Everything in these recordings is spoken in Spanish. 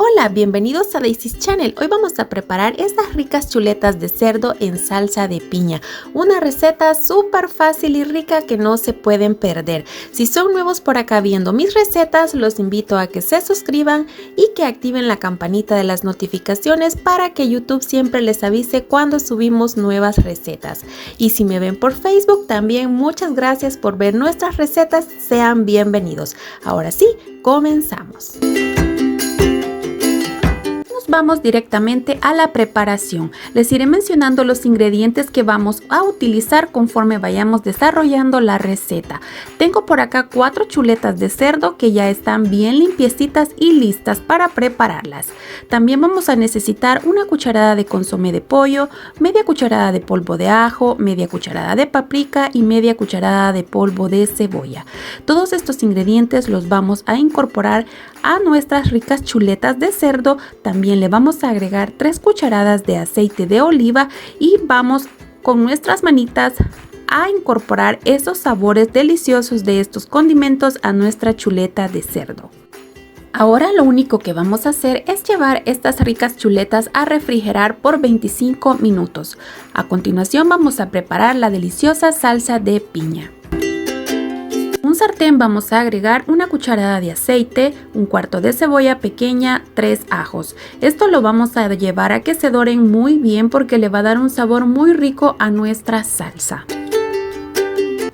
Hola, bienvenidos a Daisy's Channel. Hoy vamos a preparar estas ricas chuletas de cerdo en salsa de piña. Una receta súper fácil y rica que no se pueden perder. Si son nuevos por acá viendo mis recetas, los invito a que se suscriban y que activen la campanita de las notificaciones para que YouTube siempre les avise cuando subimos nuevas recetas. Y si me ven por Facebook, también muchas gracias por ver nuestras recetas. Sean bienvenidos. Ahora sí, comenzamos. Vamos directamente a la preparación. Les iré mencionando los ingredientes que vamos a utilizar conforme vayamos desarrollando la receta. Tengo por acá 4 chuletas de cerdo que ya están bien limpiecitas y listas para prepararlas. También vamos a necesitar una cucharada de consomé de pollo, media cucharada de polvo de ajo, media cucharada de paprika y media cucharada de polvo de cebolla. Todos estos ingredientes los vamos a incorporar a nuestras ricas chuletas de cerdo. También le vamos a agregar 3 cucharadas de aceite de oliva y vamos con nuestras manitas a incorporar esos sabores deliciosos de estos condimentos a nuestra chuleta de cerdo. Ahora lo único que vamos a hacer es llevar estas ricas chuletas a refrigerar por 25 minutos. A continuación vamos a preparar la deliciosa salsa de piña. Un sartén vamos a agregar una cucharada de aceite, un cuarto de cebolla pequeña, 3 ajos. Esto lo vamos a llevar a que se doren muy bien porque le va a dar un sabor muy rico a nuestra salsa.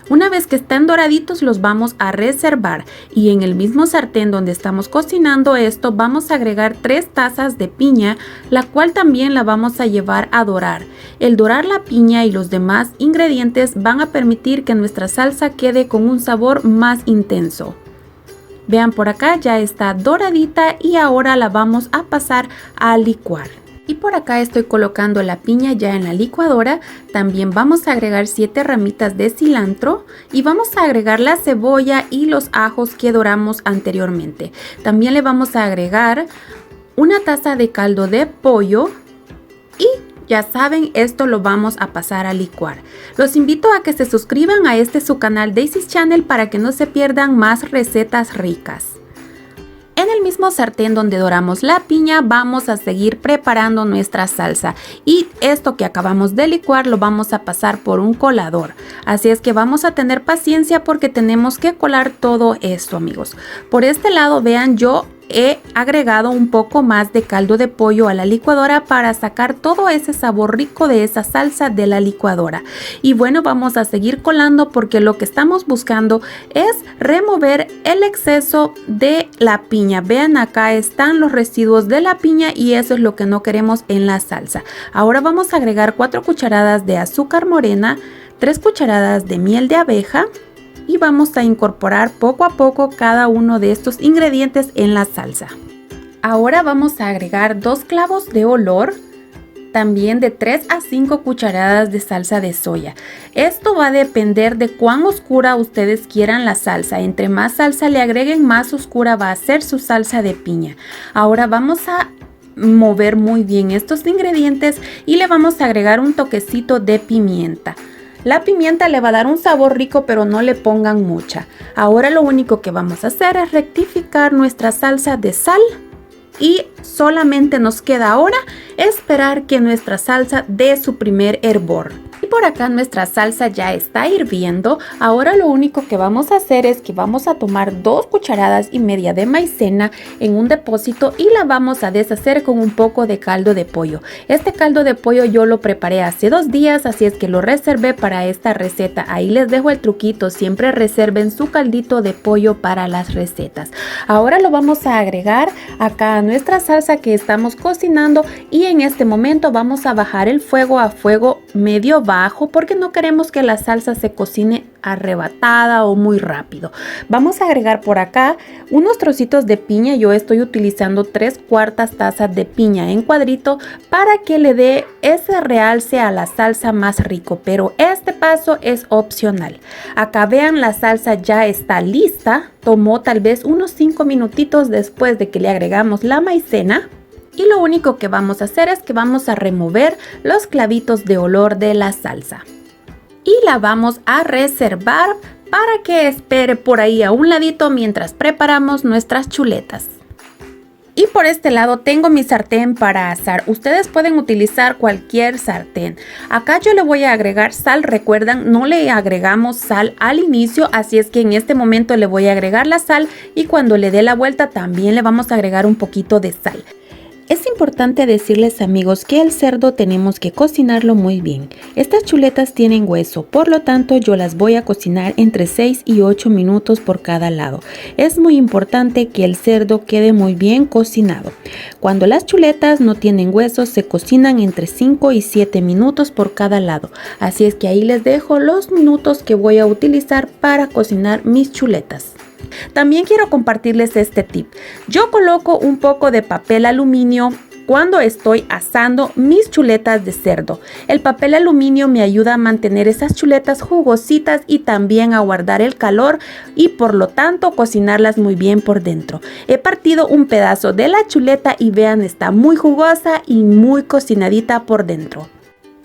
Una vez que están doraditos los vamos a reservar y en el mismo sartén donde estamos cocinando esto vamos a agregar 3 tazas de piña, la cual también la vamos a llevar a dorar. El dorar la piña y los demás ingredientes van a permitir que nuestra salsa quede con un sabor más intenso. Vean, por acá ya está doradita y ahora la vamos a pasar a licuar. Y por acá estoy colocando la piña ya en la licuadora. También vamos a agregar 7 ramitas de cilantro y vamos a agregar la cebolla y los ajos que doramos anteriormente. También le vamos a agregar una taza de caldo de pollo y ya saben, esto lo vamos a pasar a licuar. Los invito a que se suscriban a su canal Daisy's Channel para que no se pierdan más recetas ricas. En el mismo sartén donde doramos la piña vamos a seguir preparando nuestra salsa y esto que acabamos de licuar lo vamos a pasar por un colador. Así es que vamos a tener paciencia porque tenemos que colar todo esto, amigos. Por este lado, vean, yo he agregado un poco más de caldo de pollo a la licuadora para sacar todo ese sabor rico de esa salsa de la licuadora. Y bueno, vamos a seguir colando porque lo que estamos buscando es remover el exceso de la piña. Vean, acá están los residuos de la piña y eso es lo que no queremos en la salsa. Ahora vamos a agregar 4 cucharadas de azúcar morena, 3 cucharadas de miel de abeja y vamos a incorporar poco a poco cada uno de estos ingredientes en la salsa. Ahora vamos a agregar 2 clavos de olor, también de 3 a 5 cucharadas de salsa de soya. Esto va a depender de cuán oscura ustedes quieran la salsa. Entre más salsa le agreguen, más oscura va a ser su salsa de piña. Ahora vamos a mover muy bien estos ingredientes y le vamos a agregar un toquecito de pimienta. La pimienta le va a dar un sabor rico, pero no le pongan mucha. Ahora lo único que vamos a hacer es rectificar nuestra salsa de sal y solamente nos queda ahora esperar que nuestra salsa dé su primer hervor. Y por acá nuestra salsa ya está hirviendo. Ahora lo único que vamos a hacer es que vamos a tomar 2 cucharadas y media de maicena en un depósito y la vamos a deshacer con un poco de caldo de pollo. Este caldo de pollo yo lo preparé hace 2 días, así es que lo reservé para esta receta. Ahí les dejo el truquito, siempre reserven su caldito de pollo para las recetas. Ahora lo vamos a agregar acá a nuestra salsa que estamos cocinando y en este momento vamos a bajar el fuego a fuego medio bajo porque no queremos que la salsa se cocine arrebatada o muy rápido. Vamos a agregar por acá unos trocitos de piña. Yo estoy utilizando 3/4 tazas de piña en cuadrito para que le dé ese realce a la salsa más rico, pero este paso es opcional. Acá vean, la salsa ya está lista. Tomó tal vez unos 5 minutitos después de que le agregamos la maicena. Y lo único que vamos a hacer es que vamos a remover los clavitos de olor de la salsa. Y la vamos a reservar para que espere por ahí a un ladito mientras preparamos nuestras chuletas. Y por este lado tengo mi sartén para asar. Ustedes pueden utilizar cualquier sartén. Acá yo le voy a agregar sal. Recuerdan, no le agregamos sal al inicio, así es que en este momento le voy a agregar la sal y cuando le dé la vuelta también le vamos a agregar un poquito de sal. Es importante decirles, amigos, que el cerdo tenemos que cocinarlo muy bien. Estas chuletas tienen hueso, por lo tanto yo las voy a cocinar entre 6 y 8 minutos por cada lado. Es muy importante que el cerdo quede muy bien cocinado. Cuando las chuletas no tienen huesos, se cocinan entre 5 y 7 minutos por cada lado. Así es que ahí les dejo los minutos que voy a utilizar para cocinar mis chuletas. También quiero compartirles este tip. Yo coloco un poco de papel aluminio cuando estoy asando mis chuletas de cerdo. El papel aluminio me ayuda a mantener esas chuletas jugositas y también a guardar el calor y por lo tanto cocinarlas muy bien por dentro. He partido un pedazo de la chuleta y vean, está muy jugosa y muy cocinadita por dentro.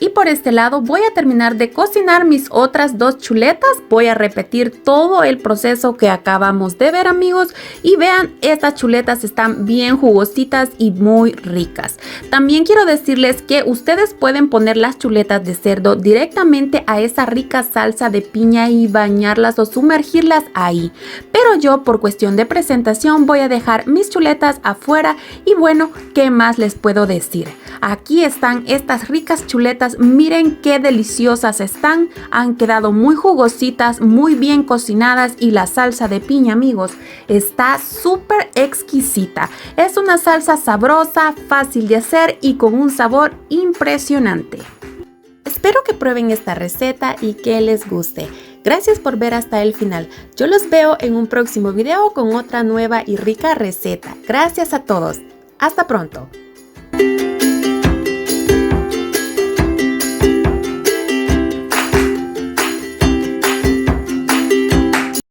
Y por este lado voy a terminar de cocinar mis otras dos chuletas. Voy a repetir todo el proceso que acabamos de ver, amigos. Y vean, estas chuletas están bien jugositas y muy ricas. También quiero decirles que ustedes pueden poner las chuletas de cerdo directamente a esa rica salsa de piña y bañarlas o sumergirlas ahí. Pero yo, por cuestión de presentación, voy a dejar mis chuletas afuera. Y bueno, ¿qué más les puedo decir? Aquí están estas ricas chuletas. Miren qué deliciosas están, han quedado muy jugositas, muy bien cocinadas y la salsa de piña, amigos, está súper exquisita. Es una salsa sabrosa, fácil de hacer y con un sabor impresionante. Espero que prueben esta receta y que les guste. Gracias por ver hasta el final. Yo los veo en un próximo video con otra nueva y rica receta. Gracias a todos. Hasta pronto.